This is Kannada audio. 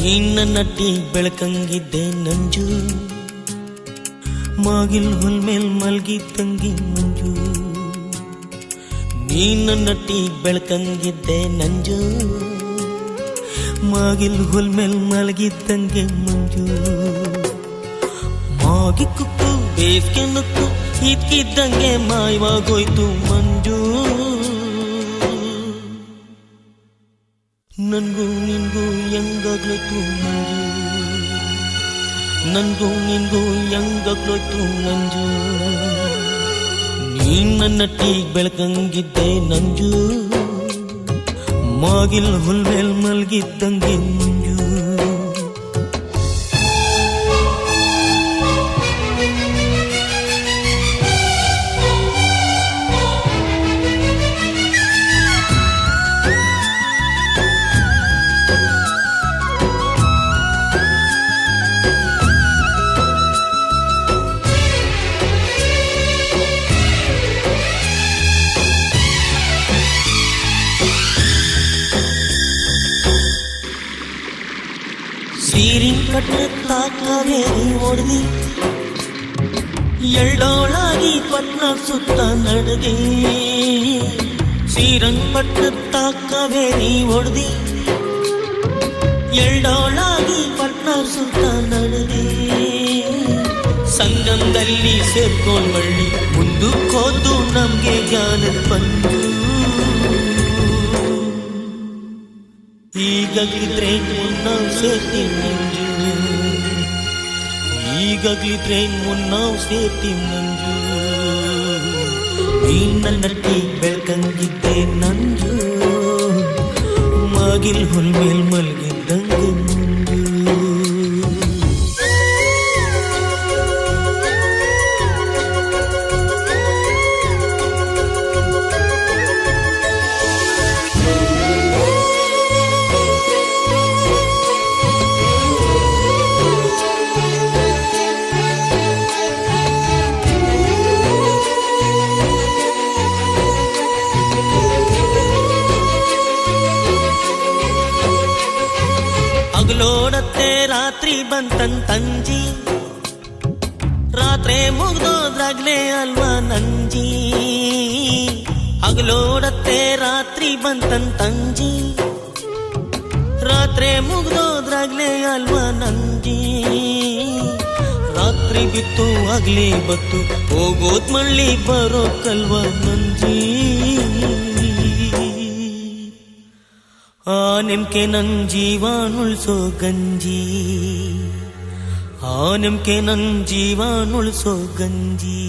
ನಿನ್ನ ನಟ್ಟಿ ಬೆಳಕಂಗಿದ್ದೆ ನಂಜು, ಮಾಗಿಲ್ ಹುಲ್ ಮೇಲ್ ಮಲ್ಗಿದ್ದಂಗೆ ಮಂಜು. ನಿನ್ನ ನಟ್ಟಿ ಬೆಳಕಂಗಿದ್ದೆ ನಂಜು, ಮಾಗಿಲ್ ಹುಲ್ ಮೇಲ್ ಮಲಗಿದ್ದಂಗೆ ಮಂಜು. ಮಾಗಿ ಕುಕ್ಕು ಬೇಸ್ಗೆ ನುಕ್ಕು ಇದ್ಕಿದ್ದಂಗೆ ಮಾಯವಾಗೋಯ್ತು ಮಂಜು. ನನ್ಗೂ ನಿನ್ಗೂ ಹೆಂಗಾಗ್ಲೋಯ್ತು ಮಂಜು, ನನ್ಗೂ ನಿನ್ಗೂ ಹೆಂಗಾಗ್ಲೋಯ್ತು ನಂಜು. ನೀನ್ ನನ್ನ ಟೀಗ್ ಬೆಳಕಂಗಿದ್ದೆ ನಂಜು, ಮಾಗಿಲ್ ಹುಲ್ ಮೇಲ್ ಮಲ್ಗಿದ್ದಂಗೆ ಮಂಜು. ಸೀರಿಂಗ್ ಕಟ್ಟತ್ತ ಕಾವೇರಿ ಓಡ್ದಿ, ಎಳ್ಳೋಳಾಗಿ ಪಟ್ನ ಸುತ್ತ ನಡೆದಿ. ಸೀರಂಗ್ ಪಟ್ಟತ್ತ ಕಾವೇರಿ ಓಡ್ದಿ, ಎಳ್ಳೋಳಾಗಿ ಪಟ್ನ ಸುತ್ತ ನಡೆದಿ. ಸಂಗಮದಲ್ಲಿ ಸೇರ್ಕೊಂಡ್ ಬಳ್ಳಿ ಮುಂದಕ್ಕೋದು ನಮ್ಗೆ ಜ್ಞಾನದ ಬಂದು. ಈಗಾಗ್ಲಿದ್ರೆ ಮುನ್ನಾವ್ ಸೇರ್ತೀವಿ ಮಂಜು, ಈಗಾಗ್ಲಿದ್ರೆ ಮುನ್ನಾವ್ ಸೇರ್ತೀವಿ ಮಂಜು. ನಿನ್ನ ನಟ್ಟಿ ಬೆಳಕಂಗಿದ್ದೆ ನಂಜು, ಮಾಗಿಲ್ ಹುಲ್ ಮೇಲ್ ಮಲ್ಗಿದ್ದಂಗೆ ಮಂಜು. ಹಗಲೋಡತ್ತೆ ರಾತ್ರಿ ಬಂತಂತಂಜಿ, ರಾತ್ರಿ ಮುಗ್ದೋದ್ರಾಗ್ಲೇ ಅಲ್ವಾ ನಂಜಿ. ಹಗಲೋಡತ್ತೆ ರಾತ್ರಿ ಬಂತಂತಂಜಿ, ರಾತ್ರಿ ಮುಗ್ದೋದ್ರಾಗ್ಲೇ ಅಲ್ವಾ ನಂಜಿ. ರಾತ್ರಿ ಬಿತ್ತು ಆಗ್ಲೇ ಬತ್ತು ಹೋಗೋದ್ ಮಳ್ಳಿ ಬರೋಕಲ್ವಾ ನಂಜಿ. ಆ ನಿಮ್ಕೆ ನನ್ ಜೀವಾನುಳ್ಸೋ ಗಂಜಿ, ಆ ನಿಮ್ಕೆ ನನ್ ಜೀವಾನುಳ್ಸೋ ಗಂಜಿ.